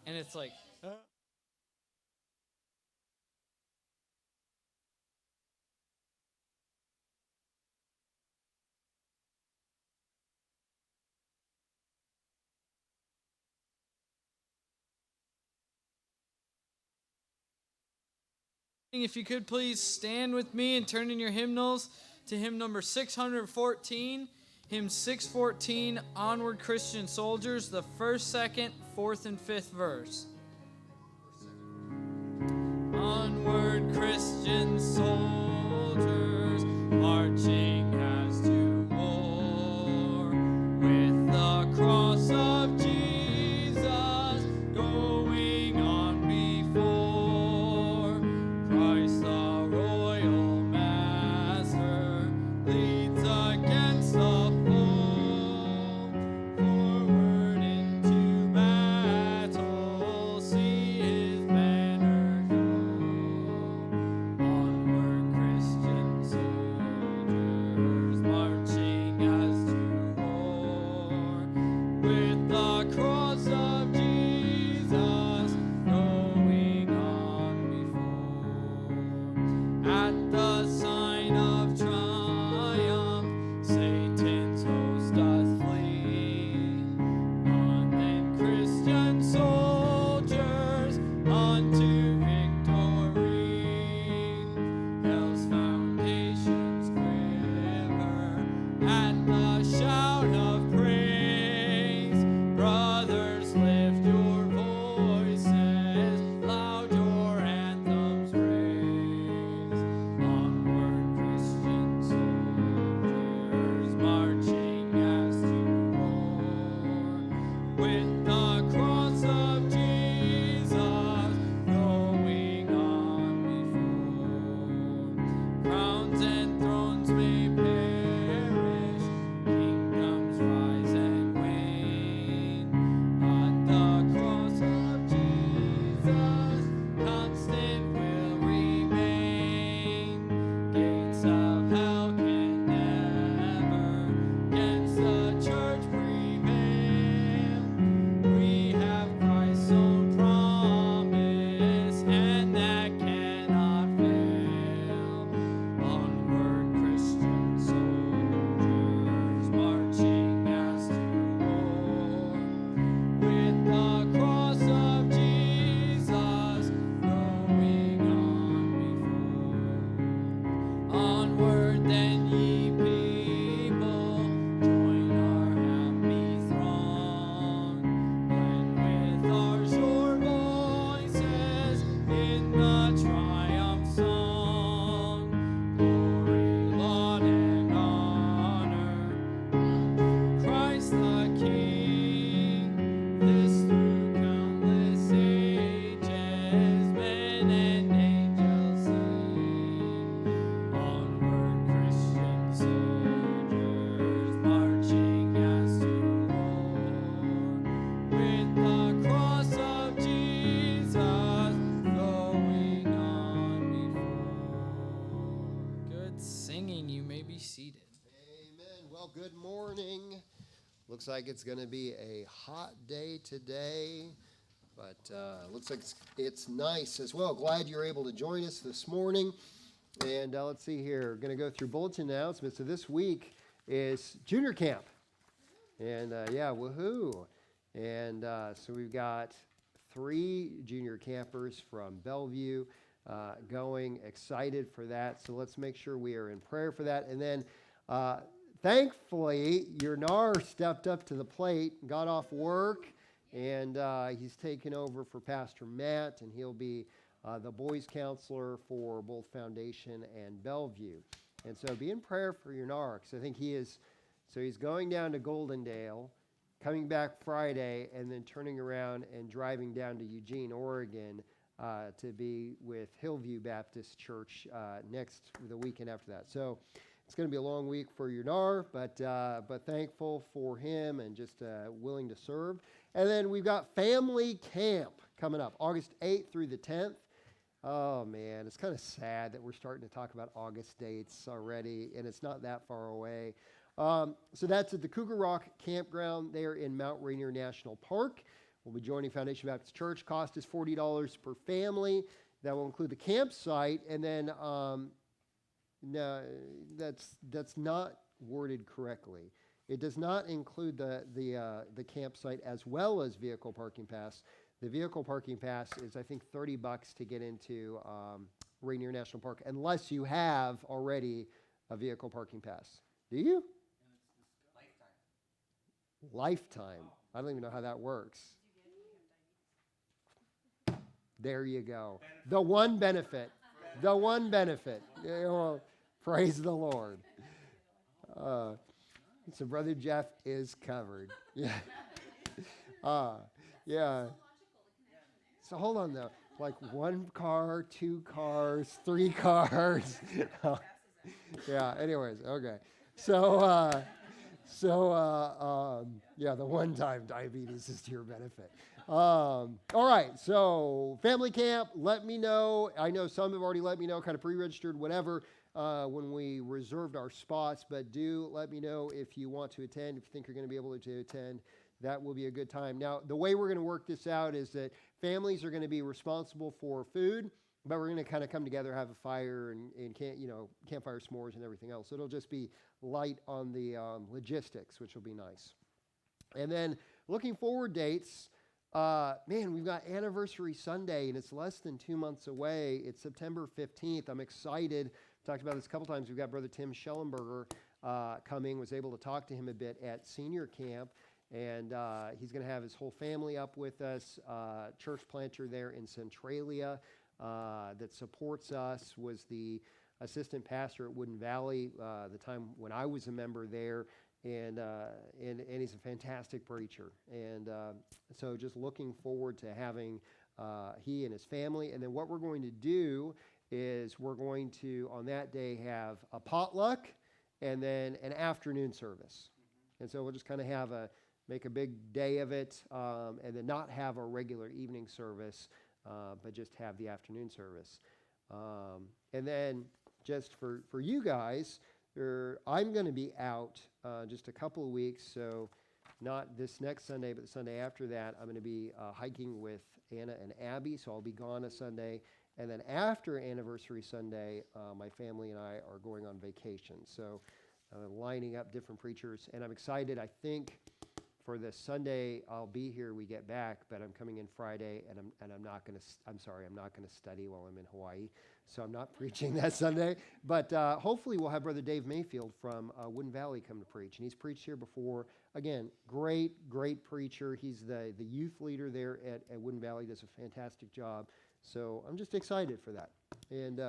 And it's like, if you could please stand with me and turn in your hymnals to hymn number 614, hymn 614, Onward Christian Soldiers, the first, second, fourth, and fifth verse. Onward Christian soldiers, marching as to war, with the cross of Jesus going on before. Christ the royal master leads against the foe. Forward into battle, see his banner go. Onward Christian soldiers, marching as to war, with the cross of Jesus going on before. At the sign of triumph, Satan's host doth flee. On then, Christian soldiers, unto victory. Hell's foundations quiver at the shout of praise. Brothers, lift your voices, loud your anthems raise. Onward Christian soldiers, marching as to war, with the cross of Jesus going on before. Crowns and thrones may perish, kingdoms rise and wane, but the cross of Jesus constant will remain. Gates of hell can never against the church prevail. We have Christ's own promise, and that cannot fail. Onward Christian soldiers, marching as to war, with the cross of Jesus going on before. Onward then, ye people, join our happy throng, blend with ours your voices in the triumph song. Glory, laud, and honor, Christ the King. This through countless ages, men and angels sing. Onward Christian soldiers, marching as to war, with the cross of Jesus going on before. Good singing. You may be seated. Amen. Well, good morning. Looks like it's going to be a hot day today, but looks like it's nice as well. Glad you're able to join us this morning. And let's see here. Going to go through bulletin announcements. So this week is junior camp. And yeah, woohoo. And so we've got 3 junior campers from Bellevue going, excited for that. So let's make sure we are in prayer for that. And then thankfully, your NAR stepped up to the plate, got off work, and he's taken over for Pastor Matt, and he'll be the boys counselor for both Foundation and Bellevue. And so be in prayer for your NAR, because I think he's going down to Goldendale, coming back Friday, and then turning around and driving down to Eugene, Oregon, to be with Hillview Baptist Church the weekend after that. So it's going to be a long week for Yunar, but thankful for him and just willing to serve. And then we've got family camp coming up, August 8th through the 10th. Oh, man, it's kind of sad that we're starting to talk about August dates already, and it's not that far away. So that's at the Cougar Rock Campground there in Mount Rainier National Park. will be joining Foundation Baptist Church. Cost is $40 per family. That will include the campsite, and then no, that's not worded correctly. It does not include the campsite as well as vehicle parking pass. The vehicle parking pass is, I think, $30 to get into Rainier National Park, unless you have already a vehicle parking pass. Do you? Lifetime. I don't even know how that works. There you go. The one benefit. The one benefit. Well, praise the Lord. So Brother Jeff is covered. Yeah. Yeah. So hold on though. Like 1 car, 2 cars, 3 cars. Yeah. Anyways, okay. So yeah, the one-time diabetes is to your benefit. All right. So family camp. Let me know. I know some have already let me know, kind of pre-registered, whatever. When we reserved our spots, but do let me know if you want to attend, if you think you're going to be able to attend. That will be a good time. Now, the way we're going to work this out is that families are going to be responsible for food, but we're going to kind of come together, have a fire, and campfire s'mores and everything else. So it'll just be light on the logistics, which will be nice. And then looking forward dates, man, we've got Anniversary Sunday, and it's less than 2 months away. It's September 15th. I'm excited. Talked about this a couple times. We've got Brother Tim Schellenberger coming. Was able to talk to him a bit at senior camp, and he's going to have his whole family up with us. Church planter there in Centralia that supports us, was the assistant pastor at Woodin Valley the time when I was a member there, and he's a fantastic preacher. And so just looking forward to having he and his family. And then what we're going to do is we're going to, on that day, have a potluck and then an afternoon service. And so we'll just kind of make a big day of it, and then not have a regular evening service, but just have the afternoon service. And then just for you guys, I'm going to be out just a couple of weeks, so not this next Sunday, but the Sunday after that, I'm going to be hiking with Anna and Abby, so I'll be gone a Sunday. And then after Anniversary Sunday, my family and I are going on vacation. So lining up different preachers. And I'm excited. I think for the Sunday I'll be here, we get back, but I'm coming in Friday, and I'm not going to study while I'm in Hawaii. So I'm not preaching that Sunday. But hopefully we'll have Brother Dave Mayfield from Woodin Valley come to preach. And he's preached here before. Again, great preacher. He's the youth leader there at Woodin Valley. Does a fantastic job. So I'm just excited for that. And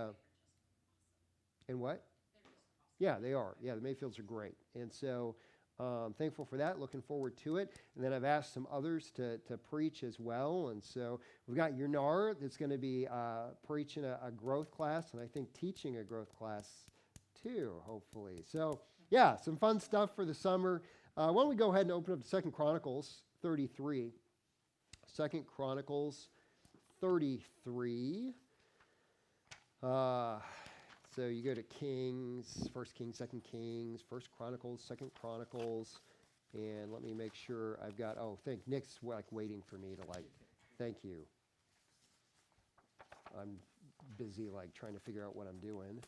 what? Yeah, they are. Yeah, the Mayfields are great. And so thankful for that. Looking forward to it. And then I've asked some others to preach as well. And so we've got Yernar that's going to be preaching a growth class, and I think teaching a growth class too, hopefully. So yeah, some fun stuff for the summer. Why don't we go ahead and open up 2 Chronicles 33. 2 Chronicles 33. So you go to Kings, 1 Kings, 2 Kings, 1 Chronicles, 2 Chronicles, and let me make sure I've got, Nick's waiting for me to thank you. I'm busy trying to figure out what I'm doing.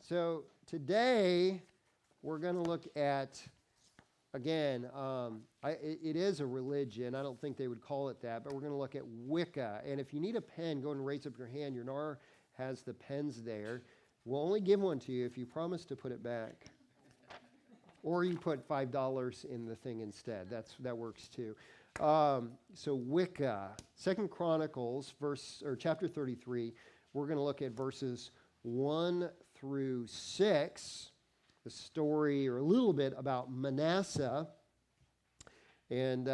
So today we're going to look at, again, it is a religion. I don't think they would call it that, but we're going to look at Wicca. And if you need a pen, go and raise up your hand. Yernar has the pens there. We'll only give one to you if you promise to put it back. Or you put $5 in the thing instead. That works too. So Wicca, 2 Chronicles, chapter 33. We're going to look at verses 1 through 6. The story, or a little bit about Manasseh, and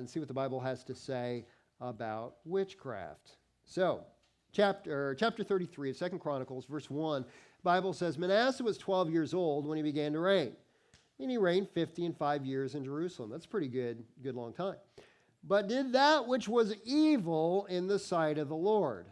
see what the Bible has to say about witchcraft. So, chapter 33 of 2 Chronicles, verse 1, the Bible says, Manasseh was 12 years old when he began to reign, and he reigned 55 years in Jerusalem. That's pretty good long time. But did that which was evil in the sight of the Lord,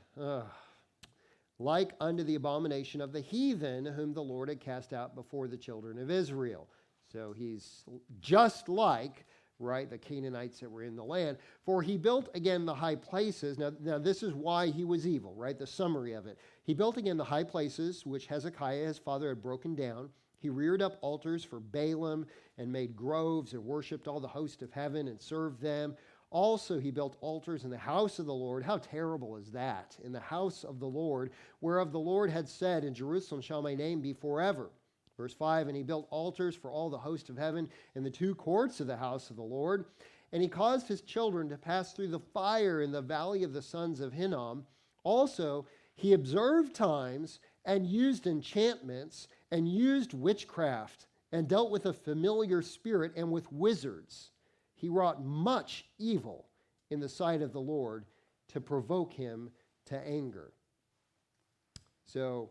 like unto the abomination of the heathen whom the Lord had cast out before the children of Israel. So he's just like right? The Canaanites that were in the land. For he built again the high places. Now this is why he was evil, right? The summary of it. He built again the high places, which Hezekiah, his father, had broken down. He reared up altars for Balaam and made groves and worshipped all the host of heaven and served them. Also, he built altars in the house of the Lord. How terrible is that? In the house of the Lord, whereof the Lord had said, in Jerusalem shall my name be forever. Verse 5, and he built altars for all the host of heaven in the two courts of the house of the Lord. And he caused his children to pass through the fire in the valley of the sons of Hinnom. Also, he observed times and used enchantments and used witchcraft and dealt with a familiar spirit and with wizards. He wrought much evil in the sight of the Lord to provoke him to anger. So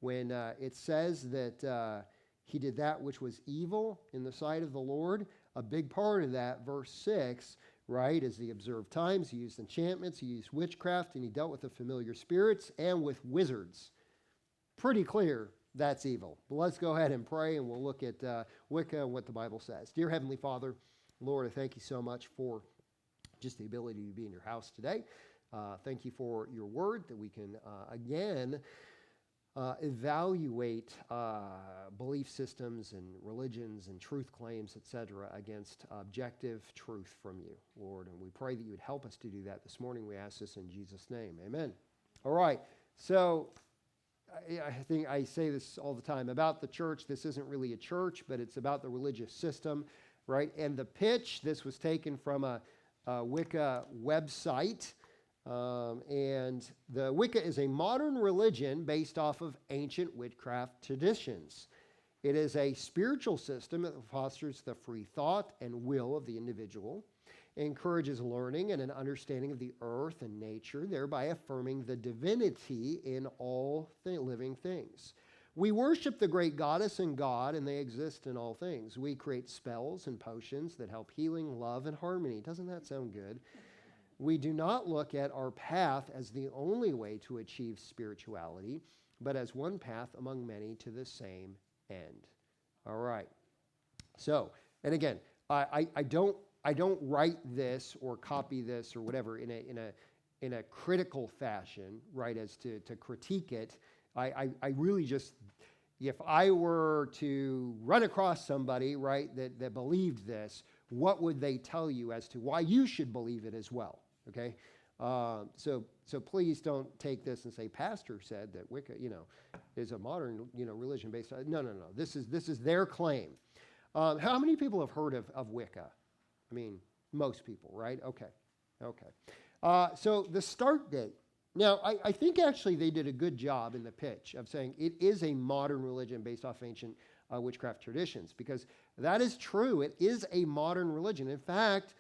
when it says that he did that which was evil in the sight of the Lord, a big part of that, verse 6, right, is he observed times, he used enchantments, he used witchcraft, and he dealt with the familiar spirits and with wizards. Pretty clear that's evil. But let's go ahead and pray, and we'll look at Wicca and what the Bible says. Dear Heavenly Father, Lord, I thank you so much for just the ability to be in your house today. Thank you for your word that we can, again, evaluate belief systems and religions and truth claims, etc., against objective truth from you, Lord. And we pray that you would help us to do that this morning. We ask this in Jesus' name. Amen. All right. So I think I say this all the time about the church. This isn't really a church, but it's about the religious system, right? And the pitch, this was taken from a Wicca website. And the Wicca is a modern religion based off of ancient witchcraft traditions. It is a spiritual system that fosters the free thought and will of the individual, encourages learning and an understanding of the earth and nature, thereby affirming the divinity in all living things. We worship the great goddess and God, and they exist in all things. We create spells and potions that help healing, love, and harmony. Doesn't that sound good? We do not look at our path as the only way to achieve spirituality, but as one path among many to the same end. All right. So, and again, I don't write this or copy this or whatever in a critical fashion, right? As to critique it. I really just, if I were to run across somebody, right, that believed this, what would they tell you as to why you should believe it as well? Okay, so please don't take this and say pastor said that Wicca, is a modern, religion based on. No. This is their claim. How many people have heard of Wicca? I mean, most people, right? Okay. So the start date. Now, I think actually they did a good job in the pitch of saying it is a modern religion based off ancient witchcraft traditions, because that is true. It is a modern religion. In fact,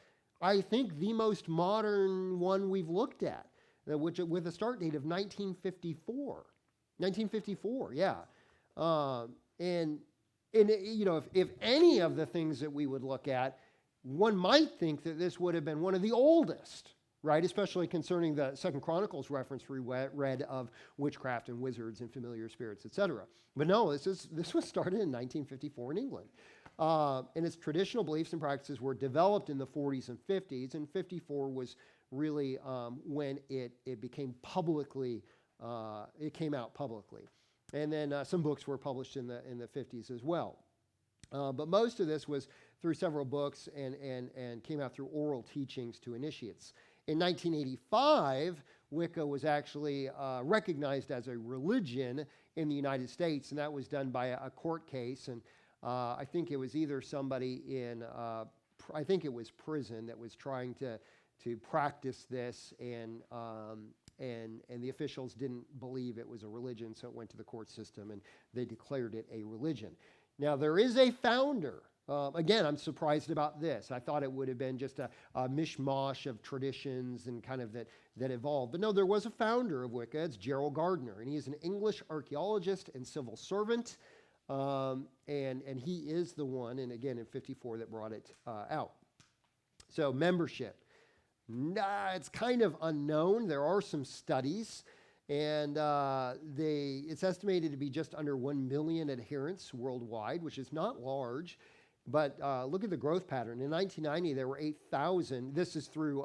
I think the most modern one we've looked at, which with a start date of 1954. 1954, yeah. And if any of the things that we would look at, one might think that this would have been one of the oldest, right? Especially concerning the 2 Chronicles reference we read of witchcraft and wizards and familiar spirits, etc. But no, this was started in 1954 in England. And its traditional beliefs and practices were developed in the 40s and 50s, and 54 was really when it became publicly, it came out publicly. And then some books were published in the 50s as well. But most of this was through several books and came out through oral teachings to initiates. In 1985, Wicca was actually recognized as a religion in the United States, and that was done by a court case. And I think it was either somebody in, I think it was prison that was trying to practice this, and the officials didn't believe it was a religion, so it went to the court system, and they declared it a religion. Now, there is a founder. Again, I'm surprised about this. I thought it would have been just a mishmash of traditions and kind of that evolved. But no, there was a founder of Wicca. It's Gerald Gardner, and he is an English archaeologist and civil servant. And he is the one, and again in 54, that brought it out. So membership. It's kind of unknown. There are some studies, and it's estimated to be just under 1 million adherents worldwide, which is not large. But look at the growth pattern. In 1990, there were 8,000. This is through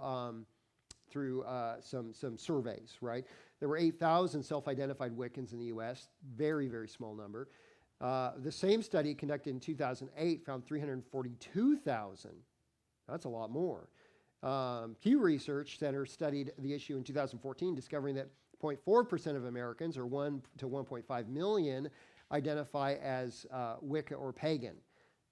some surveys, right? There were 8,000 self-identified Wiccans in the U.S., very, very small number. The same study conducted in 2008 found 342,000. That's a lot more. Pew Research Center studied the issue in 2014, discovering that 0.4% of Americans, or 1 to 1.5 million, identify as Wicca or pagan,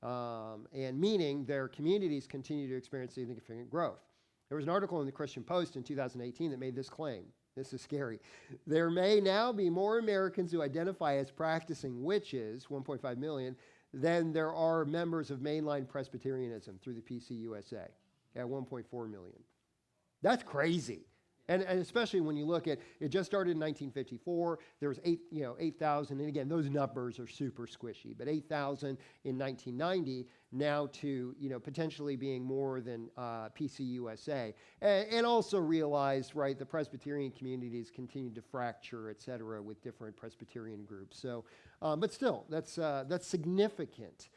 and meaning their communities continue to experience significant growth. There was an article in the Christian Post in 2018 that made this claim. This is scary. There may now be more Americans who identify as practicing witches, 1.5 million, than there are members of mainline Presbyterianism through the PCUSA at 1.4 million. That's crazy. And especially when you look at, it just started in 1954, there was 8,000, and again, those numbers are super squishy, but 8,000 in 1990, now to, potentially being more than PCUSA. And also realize, right, the Presbyterian communities continue to fracture, et cetera, with different Presbyterian groups. So, but still, that's significant.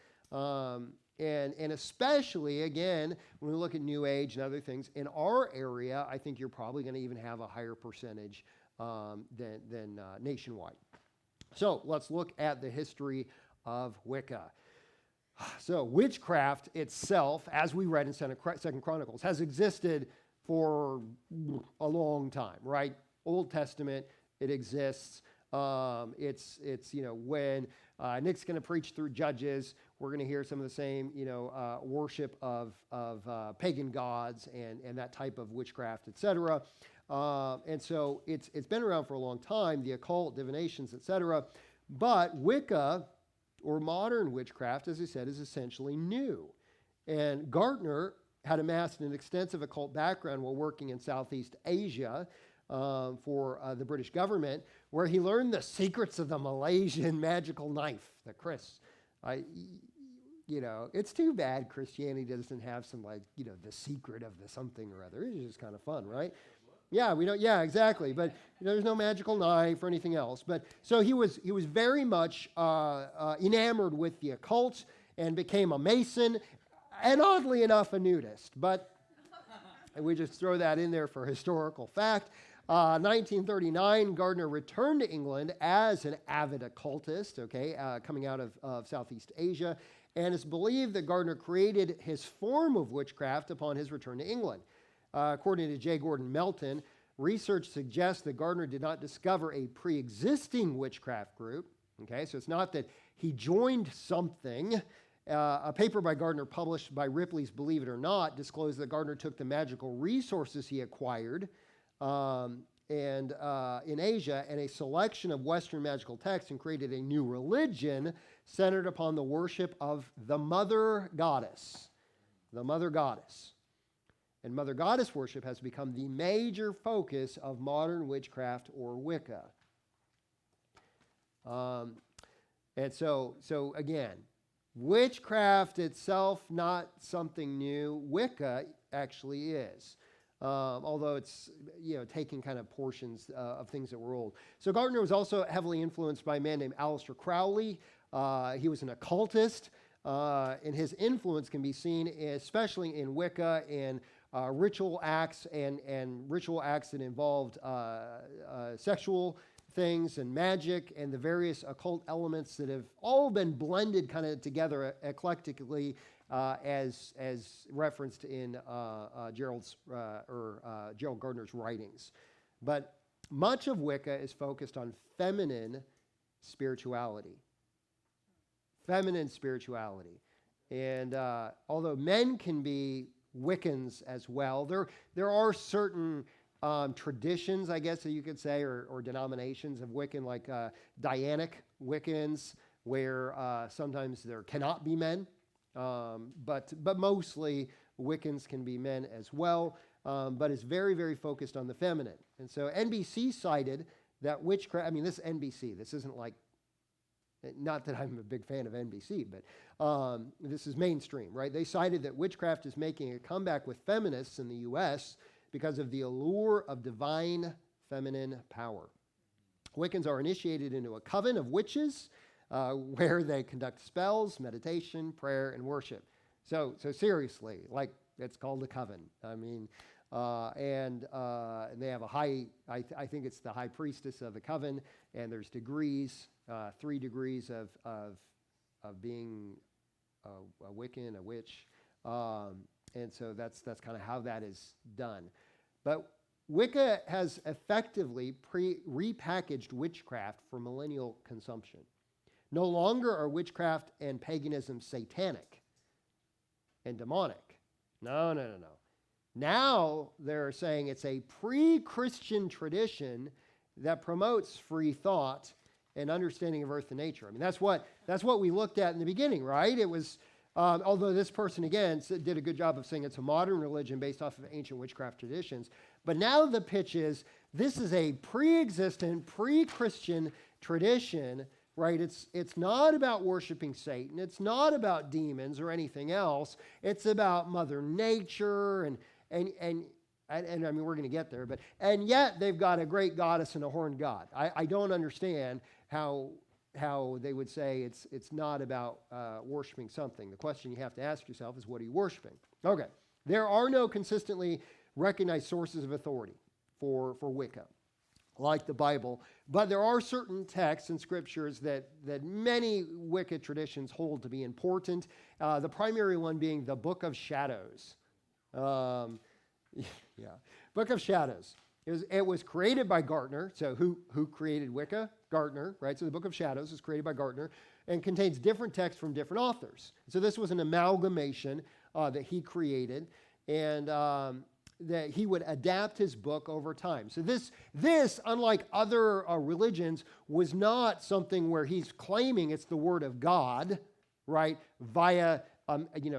And especially, again, when we look at New Age and other things, in our area, I think you're probably going to even have a higher percentage than nationwide. So let's look at the history of Wicca. So witchcraft itself, as we read in Second Chronicles, has existed for a long time, right? Old Testament, it exists. It's when Nick's going to preach through Judges, we're going to hear some of the same, worship of pagan gods and that type of witchcraft, etc. And so it's been around for a long time, the occult, divinations, etc. But Wicca, or modern witchcraft, as I said, is essentially new. And Gardner had amassed an extensive occult background while working in Southeast Asia for the British government, where he learned the secrets of the Malaysian magical knife, the Chris. It's too bad Christianity doesn't have some the secret of the something or other. It's just kind of fun, right? Yeah, we don't. Yeah, exactly. But there's no magical knife or anything else. But so he was very much enamored with the occult and became a Mason, and oddly enough, a nudist. But we just throw that in there for historical fact. 1939, Gardner returned to England as an avid occultist, coming out of Southeast Asia, and it's believed that Gardner created his form of witchcraft upon his return to England. According to J. Gordon Melton, research suggests that Gardner did not discover a pre-existing witchcraft group. So it's not that he joined something. A paper by Gardner published by Ripley's Believe It or Not disclosed that Gardner took the magical resources he acquired in Asia and a selection of Western magical texts and created a new religion centered upon the worship of the Mother Goddess. The Mother Goddess. And Mother Goddess worship has become the major focus of modern witchcraft or Wicca. And so again, witchcraft itself, not something new. Wicca actually is. Although it's, taking kind of portions of things that were old. So Gardner was also heavily influenced by a man named Aleister Crowley. He was an occultist, and his influence can be seen especially in Wicca and ritual acts and ritual acts that involved sexual things and magic and the various occult elements that have all been blended kind of together eclectically as referenced in Gerald Gardner's writings. But much of Wicca is focused on feminine spirituality. Feminine spirituality. And although men can be Wiccans as well, there are certain traditions, I guess that you could say, or denominations of Wiccan, like Dianic Wiccans, where sometimes there cannot be men. But mostly Wiccans can be men as well, but it's very, very focused on the feminine. And so NBC cited that witchcraft, this is NBC, this isn't like, not that I'm a big fan of NBC, but this is mainstream, right? They cited that witchcraft is making a comeback with feminists in the U.S. because of the allure of divine feminine power. Wiccans are initiated into a coven of witches where they conduct spells, meditation, prayer, and worship. So seriously, like it's called a coven. I mean, and they have a high, I think it's the high priestess of the coven, and there's degrees, 3 degrees of being a Wiccan, a witch, and so that's kind of how that is done. But Wicca has effectively repackaged witchcraft for millennial consumption. No longer are witchcraft and paganism satanic and demonic. No. Now they're saying it's a pre-Christian tradition that promotes free thought and understanding of earth and nature. I mean, that's what we looked at in the beginning, right? It was, although this person, again, did a good job of saying it's a modern religion based off of ancient witchcraft traditions. But now the pitch is, this is a pre-existent, pre-Christian tradition, right? It's not about worshiping Satan. It's not about demons or anything else. It's about Mother Nature and I mean, we're going to get there, and yet they've got a great goddess and a horned god. I don't understand how they would say it's not about worshiping something. The question you have to ask yourself is, what are you worshiping? Okay, there are no consistently recognized sources of authority for Wicca, like the Bible, but there are certain texts and scriptures that many Wicca traditions hold to be important. The primary one being the Book of Shadows. Book of Shadows. It was created by Gartner. So who created Wicca? Gartner, right? So the Book of Shadows was created by Gartner and contains different texts from different authors. So this was an amalgamation that he created, and that he would adapt his book over time. So this, unlike other religions, was not something where he's claiming it's the Word of God, right, via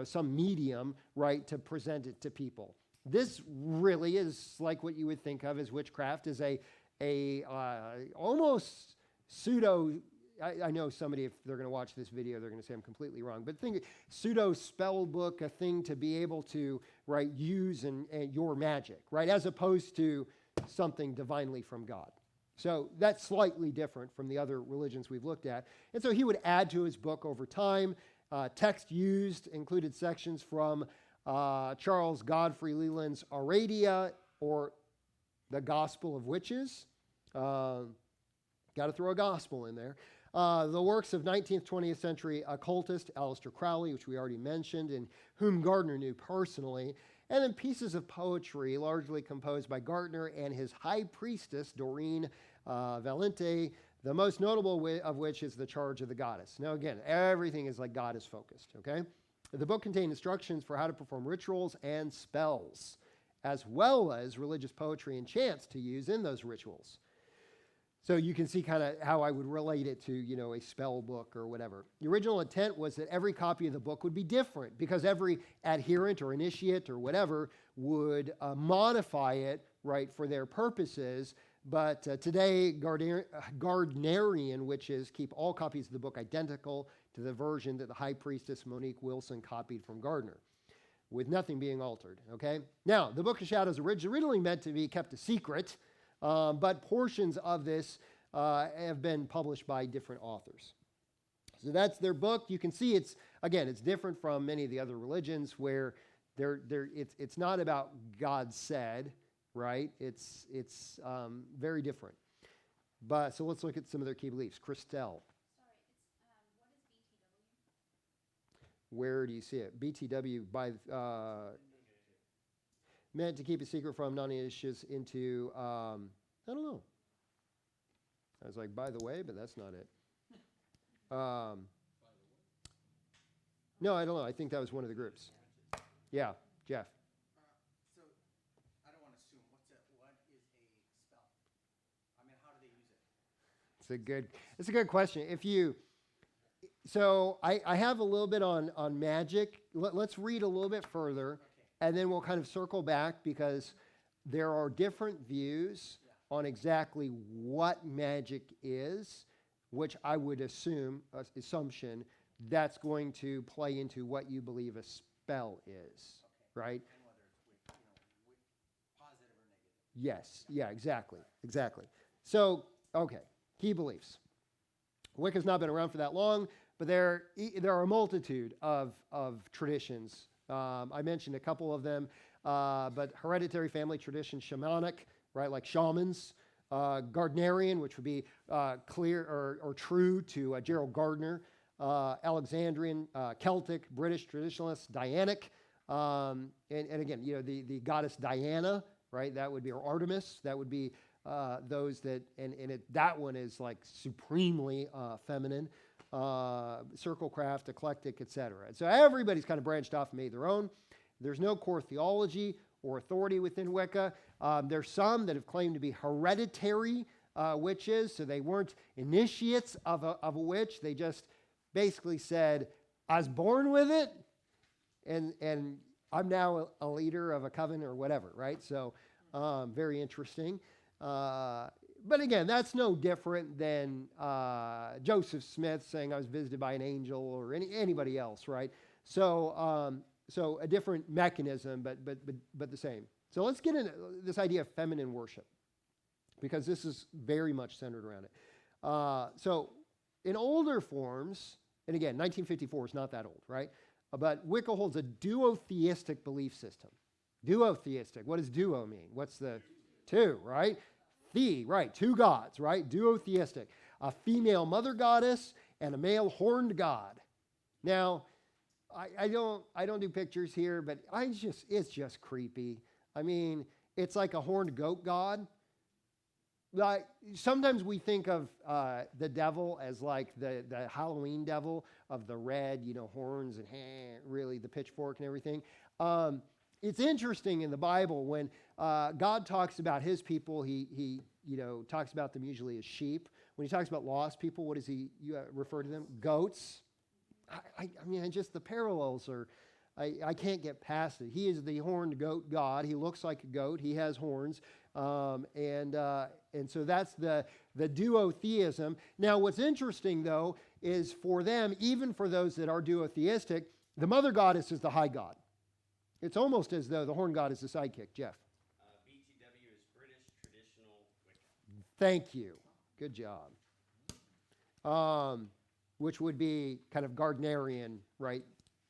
some medium, right, to present it to people. This really is like what you would think of as witchcraft, as a almost pseudo. I know somebody, if they're going to watch this video, they're going to say I'm completely wrong. But think pseudo spell book, a thing to be able to, right, use and your magic, right, as opposed to something divinely from God. So that's slightly different from the other religions we've looked at. And so he would add to his book over time. Text used included sections from Charles Godfrey Leland's Aradia, or the Gospel of Witches. Got to throw a gospel in there. The works of 19th, 20th century occultist Aleister Crowley, which we already mentioned, and whom Gardner knew personally. And then pieces of poetry largely composed by Gardner and his high priestess, Doreen Valente, the most notable of which is the Charge of the Goddess. Now again, everything is like goddess focused, okay? The book contained instructions for how to perform rituals and spells, as well as religious poetry and chants to use in those rituals. So you can see kind of how I would relate it to, a spell book or whatever. The original intent was that every copy of the book would be different, because every adherent or initiate or whatever would modify it, right, for their purposes. But today, Gardnerian witches keep all copies of the book identical to the version that the high priestess Monique Wilson copied from Gardner, with nothing being altered, okay? Now, the Book of Shadows originally meant to be kept a secret, but portions of this have been published by different authors. So that's their book. You can see it's different from many of the other religions where it's not about God said, right? It's very different. But so let's look at some of their key beliefs. Christelle. Where do you see it? BTW by meant to keep a secret from non-initiates into I don't know. I was like, by the way, but that's not it. No, I don't know. I think that was one of the groups. Yeah, Jeff. So I don't want to assume what is a spell? I mean, how do they use it? It's a good question. So I have a little bit on magic. Let's read a little bit further, okay, and then we'll kind of circle back, because there are different views on exactly what magic is, which I would assume, assumption, that's going to play into what you believe a spell is, okay, right? And whether it's positive or negative. Yes, yeah, exactly. So, okay, key beliefs. Wicca's not been around for that long, but there are a multitude of traditions. I mentioned a couple of them, but hereditary family tradition, shamanic, right, like shamans, Gardnerian, which would be clear or true to Gerald Gardner, Alexandrian, Celtic, British traditionalists, Dianic, and again, the goddess Diana, right? That would be, or Artemis. That would be those that, that one is like supremely feminine. Circlecraft, eclectic, etc. And so everybody's kind of branched off and made their own. There's no core theology or authority within Wicca. There's some that have claimed to be hereditary witches, so they weren't initiates of a witch. They just basically said, I was born with it, and I'm now a leader of a coven or whatever, right? So very interesting. But again, that's no different than Joseph Smith saying I was visited by an angel or anybody else, right? So so a different mechanism, but the same. So let's get into this idea of feminine worship, because this is very much centered around it. So in older forms, and again, 1954 is not that old, right? But Wicca holds a duotheistic belief system. Duotheistic. What does duo mean? What's the two, right? Right, two gods, right? Duotheistic. A female mother goddess and a male horned god. Now, I don't do pictures here, but it's just creepy. I mean, it's like a horned goat god. Like sometimes we think of the devil as like the Halloween devil of the red, horns and really the pitchfork and everything. It's interesting in the Bible when God talks about his people, he talks about them usually as sheep. When he talks about lost people, what does he refer to them? Goats. I mean, just the parallels are, I can't get past it. He is the horned goat God. He looks like a goat. He has horns. And so that's the duotheism. Now, what's interesting, though, is for them, even for those that are duotheistic, the mother goddess is the high god. It's almost as though the horn god is the sidekick. Jeff? BTW is British Traditional Wicca. Thank you. Good job. Which would be kind of Gardnerian, right?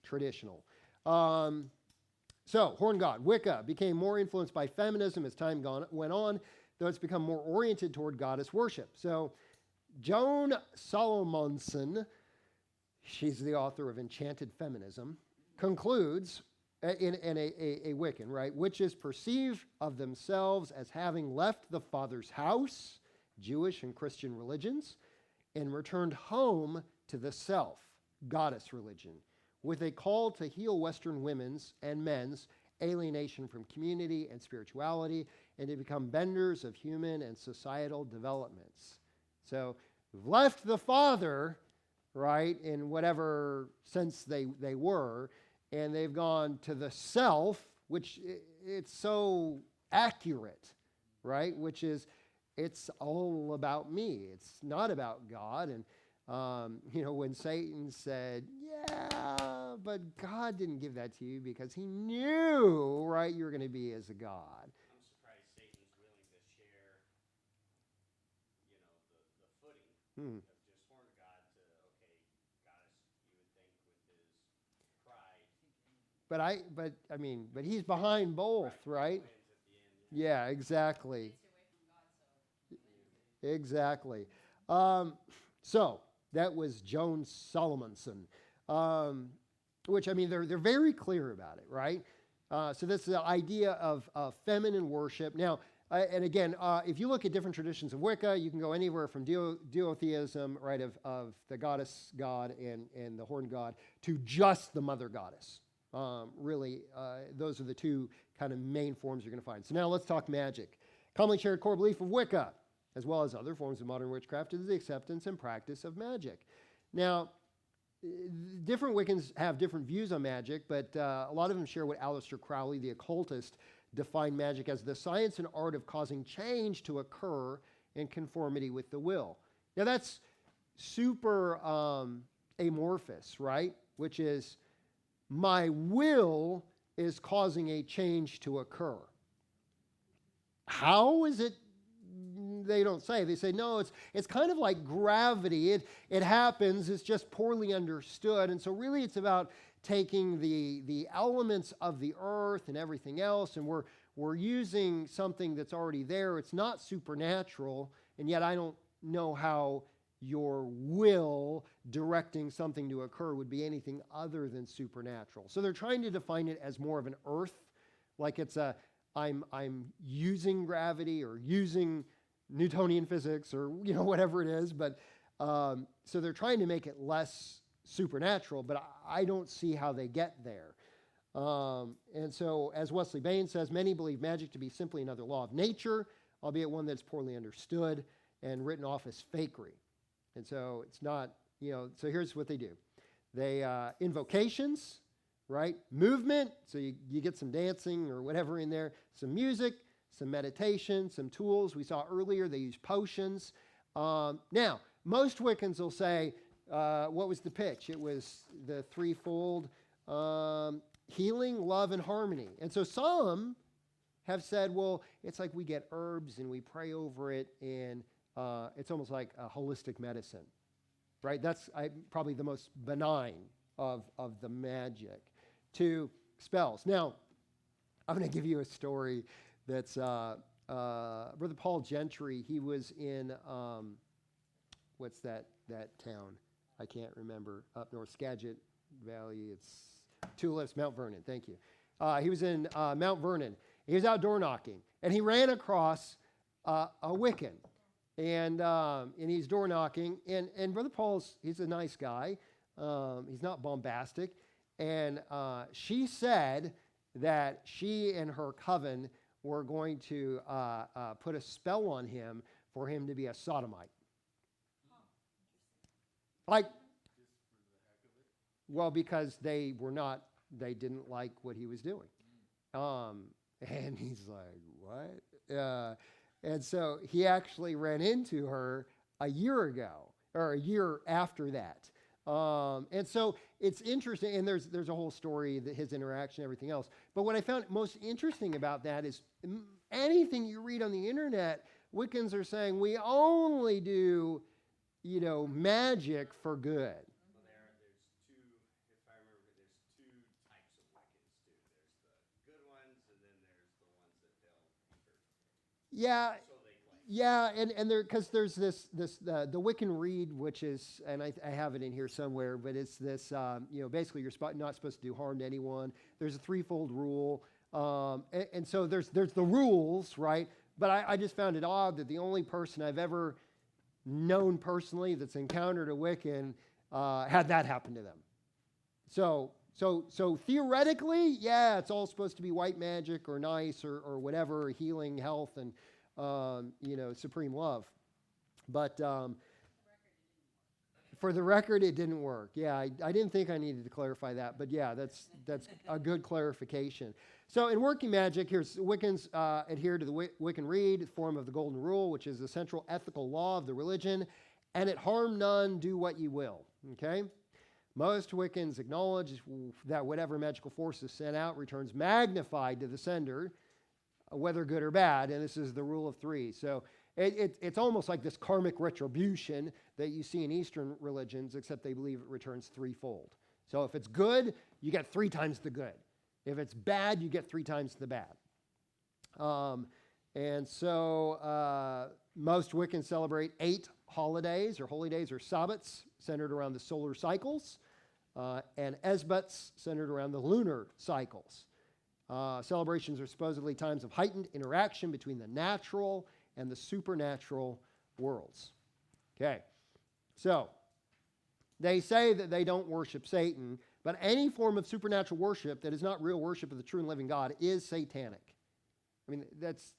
Traditional. So, horn god, Wicca, became more influenced by feminism as time went on, though it's become more oriented toward goddess worship. So, Joan Salomonson, she's the author of Enchanted Feminism, concludes in a Wiccan, right? Witches perceive of themselves as having left the Father's house, Jewish and Christian religions, and returned home to the self, goddess religion, with a call to heal Western women's and men's alienation from community and spirituality, and to become benders of human and societal developments. So we've left the Father, right, in whatever sense they were, and they've gone to the self, which it's so accurate, right, which is it's all about me. It's not about God. And, when Satan said, yeah, but God didn't give that to you because he knew, right, you were going to be as a God. I'm surprised Satan's willing to share, the footing of just horn god to, goddess, you would think with his pride. But he's behind both, right? Wins at the end. Yeah, exactly. Exactly. So that was Joan Salomonson, which, they're very clear about it, right? So this is the idea of feminine worship. Now, and again, if you look at different traditions of Wicca, you can go anywhere from duotheism, right, of the goddess god and the horn god, to just the mother goddess. Really, those are the two kind of main forms you're going to find. So now let's talk magic. Commonly shared core belief of Wicca, as well as other forms of modern witchcraft, is the acceptance and practice of magic. Now, different Wiccans have different views on magic, but a lot of them share what Aleister Crowley, the occultist, defined magic as the science and art of causing change to occur in conformity with the will. Now, that's super amorphous, right? Which is, my will is causing a change to occur. How is it they don't say. They say, no, it's kind of like gravity. It happens. It's just poorly understood. And so really it's about taking the elements of the earth and everything else, and we're using something that's already there. It's not supernatural, and yet I don't know how your will directing something to occur would be anything other than supernatural. So they're trying to define it as more of an earth, like it's I'm using gravity or using Newtonian physics or whatever it is. But so they're trying to make it less supernatural, but I don't see how they get there. And so, as Wesley Bain says, many believe magic to be simply another law of nature, albeit one that's poorly understood and written off as fakery. And so it's not, so here's what they do. They, invocations, right? Movement, so you get some dancing or whatever in there, some music, some meditation, some tools. We saw earlier they use potions. Now, most Wiccans will say, what was the pitch? It was the threefold healing, love, and harmony. And so some have said, well, it's like we get herbs and we pray over it, and it's almost like a holistic medicine, right? That's probably the most benign of the magic to spells. Now, I'm going to give you a story that's Brother Paul Gentry. He was in, what's that town? I can't remember. Up north, Skagit Valley. It's Tulips, Mount Vernon. Thank you. He was in Mount Vernon. He was out door knocking, and he ran across a Wiccan. And he's door knocking, and Brother Paul's, he's a nice guy. He's not bombastic. And she said that she and her coven were going to put a spell on him for him to be a sodomite. Like, well, because they didn't like what he was doing. And he's like, what? And so he actually ran into her a year ago, or a year after that. And so it's interesting, and there's a whole story, his interaction, everything else. But what I found most interesting about that is anything you read on the internet, Wiccans are saying we only do, magic for good. Well, there's two, if I remember, there's two types of Wiccans too. There's the good ones, and then there's the ones that they'll hurt. Yeah. So they claim. Yeah, and because there's this the Wiccan Reed, which is, and I have it in here somewhere, but it's this, basically you're not supposed to do harm to anyone. There's a threefold rule, and so there's the rules, right? But I just found it odd that the only person I've ever known personally that's encountered a Wiccan had that happen to them. So theoretically, yeah, it's all supposed to be white magic or nice or whatever, healing, health, and supreme love. But for the record, it didn't work. Yeah, I didn't think I needed to clarify that, but yeah, that's a good clarification. So in working magic, here's Wiccans adhere to the Wiccan Reed, form of the Golden Rule, which is the central ethical law of the religion, and it harm none, do what you will. Okay? Most Wiccans acknowledge that whatever magical force is sent out returns magnified to the sender, whether good or bad, and this is the rule of three. So it's almost like this karmic retribution that you see in Eastern religions, except they believe it returns threefold. So if it's good, you get 3 times the good. If it's bad, you get 3 times the bad. And so most Wiccans celebrate 8 holidays or holy days or Sabbats centered around the solar cycles, and Esbats centered around the lunar cycles. Celebrations are supposedly times of heightened interaction between the natural and the supernatural worlds. Okay, so they say that they don't worship Satan, but any form of supernatural worship that is not real worship of the true and living God is satanic. I mean, that's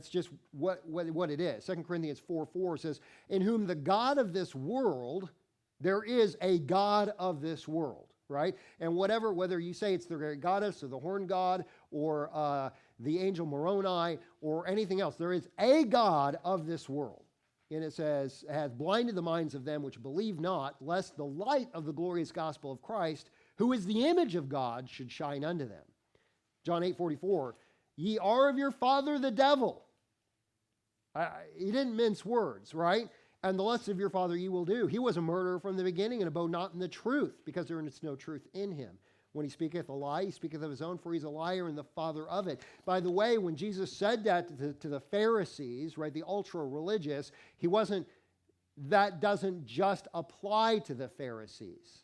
just what it is. 2 Corinthians 4:4 says, in whom the God of this world, there is a God of this world. Right? And whether you say it's the great goddess or the horn god or the angel Moroni or anything else, there is a God of this world. And it says, has blinded the minds of them which believe not, lest the light of the glorious gospel of Christ, who is the image of God, should shine unto them. John 8:44, ye are of your father the devil, He didn't mince words, right? And the lust of your father you will do. He was a murderer from the beginning and abode not in the truth, because there is no truth in him. When he speaketh a lie, he speaketh of his own, for he's a liar and the father of it. By the way, when Jesus said that to the Pharisees, right, the ultra-religious, that doesn't just apply to the Pharisees.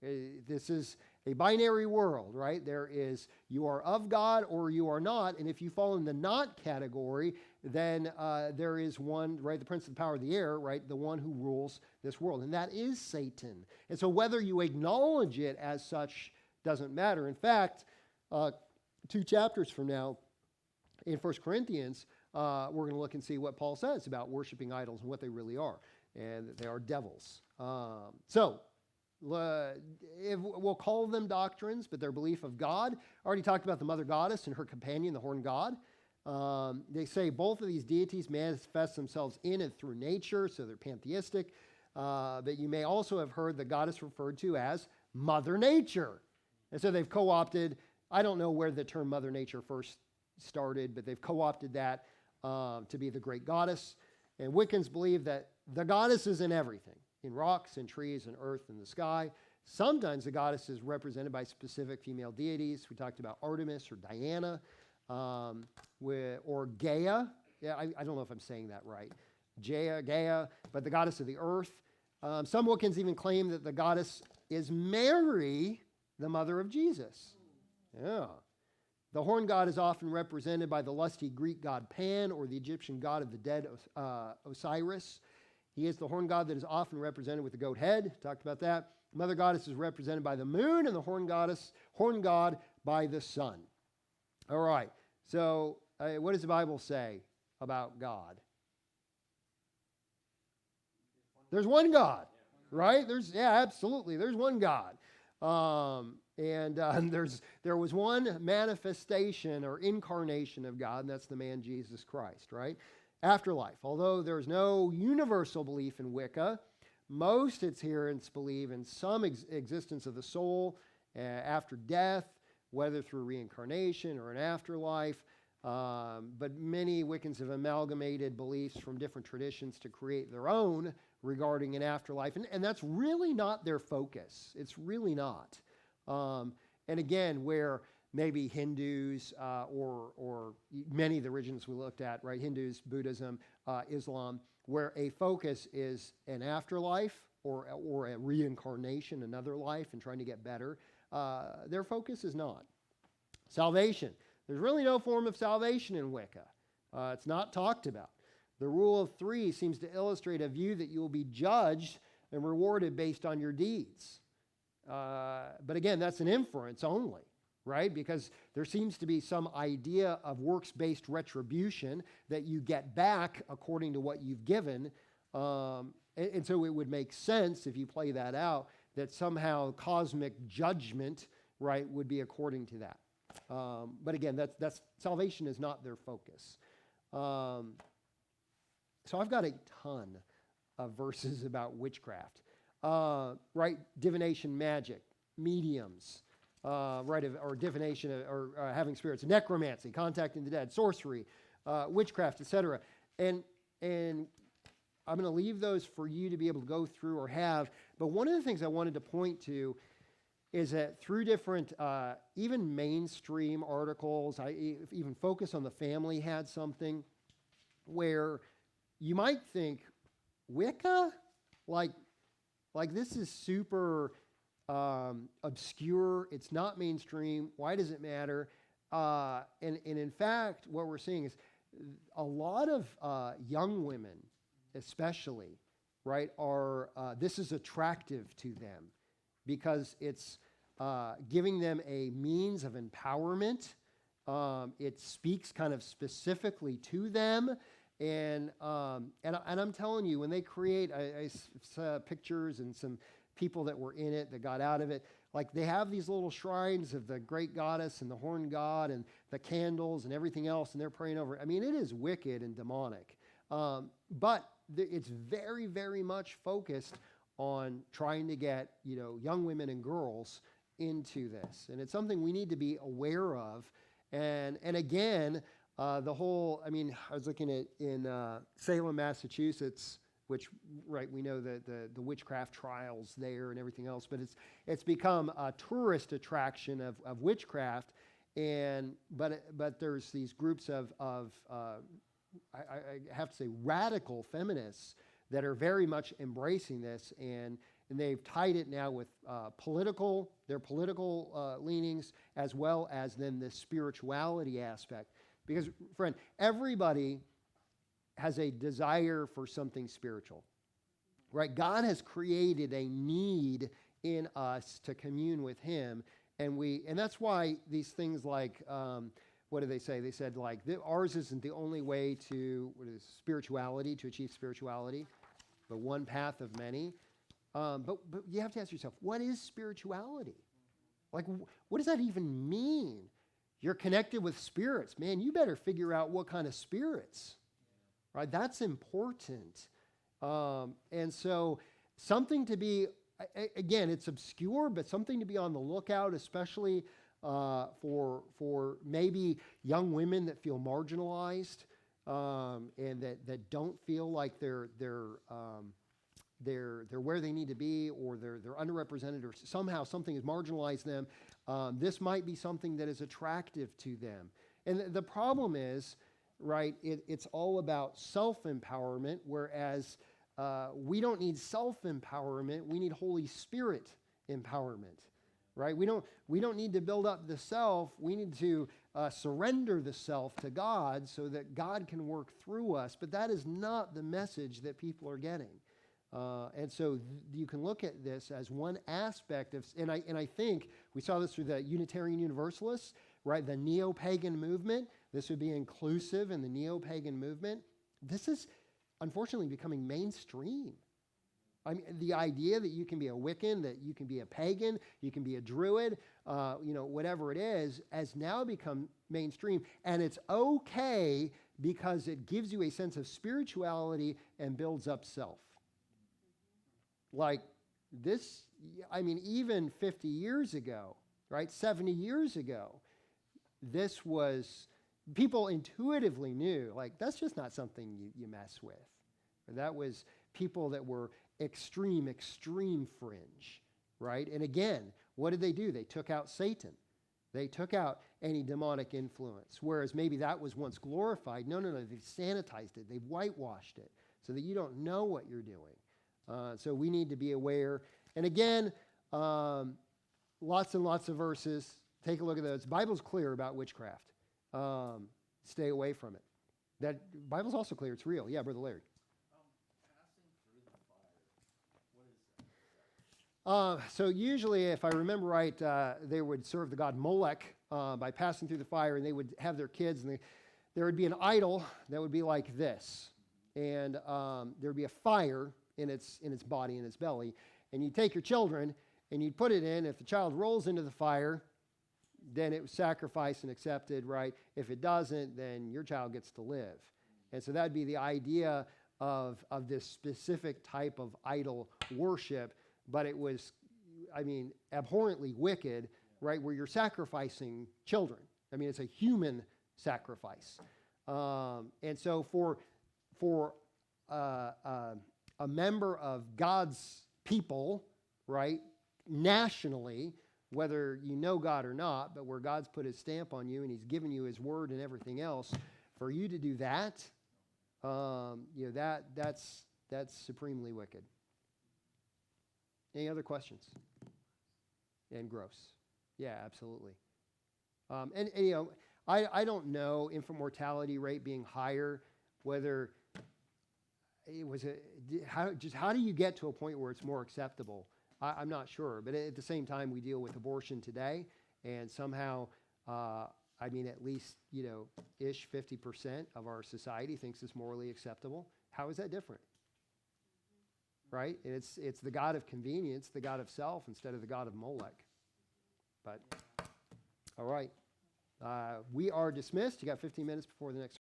This is a binary world, right? There is, you are of God or you are not, and if you fall in the not category, then there is one, right, the prince of the power of the air, right, the one who rules this world, and that is Satan. And so whether you acknowledge it as such doesn't matter. In fact, 2 chapters from now, in 1 Corinthians, we're going to look and see what Paul says about worshiping idols and what they really are, and that they are devils. We'll call them doctrines, but their belief of God. I already talked about the mother goddess and her companion, the horned god. They say both of these deities manifest themselves in and through nature, so they're pantheistic. But you may also have heard the goddess referred to as Mother Nature. And so they've co-opted, I don't know where the term Mother Nature first started, but they've co-opted that to be the great goddess. And Wiccans believe that the goddess is in everything, in rocks, in trees, in earth, in the sky. Sometimes the goddess is represented by specific female deities. We talked about Artemis or Diana, or Gaia. Yeah, I don't know if I'm saying that right. Gaia, but the goddess of the earth. Some Wiccans even claim that the goddess is Mary, the mother of Jesus. Yeah. The horn god is often represented by the lusty Greek god Pan, or the Egyptian god of the dead Osiris. He is the horn god that is often represented with the goat head. Talked about that. The mother goddess is represented by the moon, and the horn god by the sun. All right. So what does the Bible say about God? There's one God, right? Absolutely. There's one God. There was one manifestation or incarnation of God, and that's the man Jesus Christ, right? Afterlife. Although there's no universal belief in Wicca, most adherents believe in some existence of the soul after death, whether through reincarnation or an afterlife. But many Wiccans have amalgamated beliefs from different traditions to create their own regarding an afterlife. And that's really not their focus. It's really not. And again, where maybe Hindus or many of the religions we looked at, right, Hindus, Buddhism, Islam, where a focus is an afterlife or a reincarnation, another life, and trying to get better, their focus is not. Salvation. There's really no form of salvation in Wicca. It's not talked about. The rule of 3 seems to illustrate a view that you will be judged and rewarded based on your deeds. But again, that's an inference only, right? Because there seems to be some idea of works-based retribution that you get back according to what you've given. And so it would make sense, if you play that out, that somehow cosmic judgment, right, would be according to that. But again, that's salvation is not their focus. So I've got a ton of verses about witchcraft, right? Divination, magic, mediums, right? Or divination, or having spirits, necromancy, contacting the dead, sorcery, witchcraft, etc. And I'm going to leave those for you to be able to go through or have. But one of the things I wanted to point to is that through different, even mainstream articles, even Focus on the Family had something where you might think, Wicca? Like this is super obscure. It's not mainstream. Why does it matter? And in fact, what we're seeing is a lot of young women, especially, right, this is attractive to them because it's giving them a means of empowerment. It speaks kind of specifically to them. And I'm telling you, when they create, I saw pictures and some people that were in it that got out of it, like they have these little shrines of the great goddess and the horn god and the candles and everything else, and they're praying over it. I mean, it is wicked and demonic. But it's very, very much focused on trying to get, young women and girls into this. And it's something we need to be aware of. And again, The whole, I mean, I was looking at in Salem, Massachusetts, which, right, we know the witchcraft trials there and everything else, but it's become a tourist attraction of witchcraft, but there's these groups of I have to say radical feminists that are very much embracing this, and they've tied it now with their political leanings, as well as then the spirituality aspect. Because, friend, everybody has a desire for something spiritual, right? God has created a need in us to commune with Him, and that's why these things like, what do they say? They said like ours isn't the only way to spirituality, to achieve spirituality, but one path of many. But you have to ask yourself, what is spirituality? Like, what does that even mean? You're connected with spirits. Man, you better figure out what kind of spirits, right? That's important. And so something to be, again, it's obscure, but something to be on the lookout, especially for maybe young women that feel marginalized and that don't feel like they're where they need to be, or they're underrepresented, or somehow something has marginalized them. This might be something that is attractive to them. And the problem is, right, it's all about self-empowerment, whereas we don't need self-empowerment, we need Holy Spirit empowerment, right? We don't need to build up the self, we need to surrender the self to God so that God can work through us, but that is not the message that people are getting. And so you can look at this as one aspect of, and I think we saw this through the Unitarian Universalists, right? The neo-pagan movement. This would be inclusive in the neo-pagan movement. This is unfortunately becoming mainstream. I mean, the idea that you can be a Wiccan, that you can be a pagan, you can be a Druid, whatever it is, has now become mainstream, and it's okay because it gives you a sense of spirituality and builds up self. Like this, I mean, even 50 years ago, right, 70 years ago, this was, people intuitively knew, like, that's just not something you mess with. That was people that were extreme fringe, right? And again, what did they do? They took out Satan. They took out any demonic influence, whereas maybe that was once glorified. No, they've sanitized it. They've whitewashed it so that you don't know what you're doing. So we need to be aware. And again, lots and lots of verses. Take a look at those. The Bible's clear about witchcraft. Stay away from it. That Bible's also clear. It's real. Yeah, Brother Larry. Passing through the fire. What is that? So usually, if I remember right, they would serve the god Molech by passing through the fire, and they would have their kids, and there would be an idol that would be like this. And there would be a fire in its body, in its belly, and you'd take your children and you'd put it in. If the child rolls into the fire, then it was sacrificed and accepted, right? If it doesn't, then your child gets to live. And so that'd be the idea of this specific type of idol worship, but it was, I mean, abhorrently wicked, right? Where you're sacrificing children. I mean, it's a human sacrifice. And so for a member of God's people, right, nationally, whether you know God or not, but where God's put His stamp on you and He's given you His word and everything else, for you to do that, that's supremely wicked. Any other questions? And gross. Yeah, absolutely. And I don't know, infant mortality rate being higher, whether it was how do you get to a point where it's more acceptable? I'm not sure, but at the same time, we deal with abortion today, and somehow, I mean, at least ish 50% of our society thinks it's morally acceptable. How is that different? Right? And it's the god of convenience, the god of self, instead of the god of Molech. But all right, we are dismissed. You got 15 minutes before the next.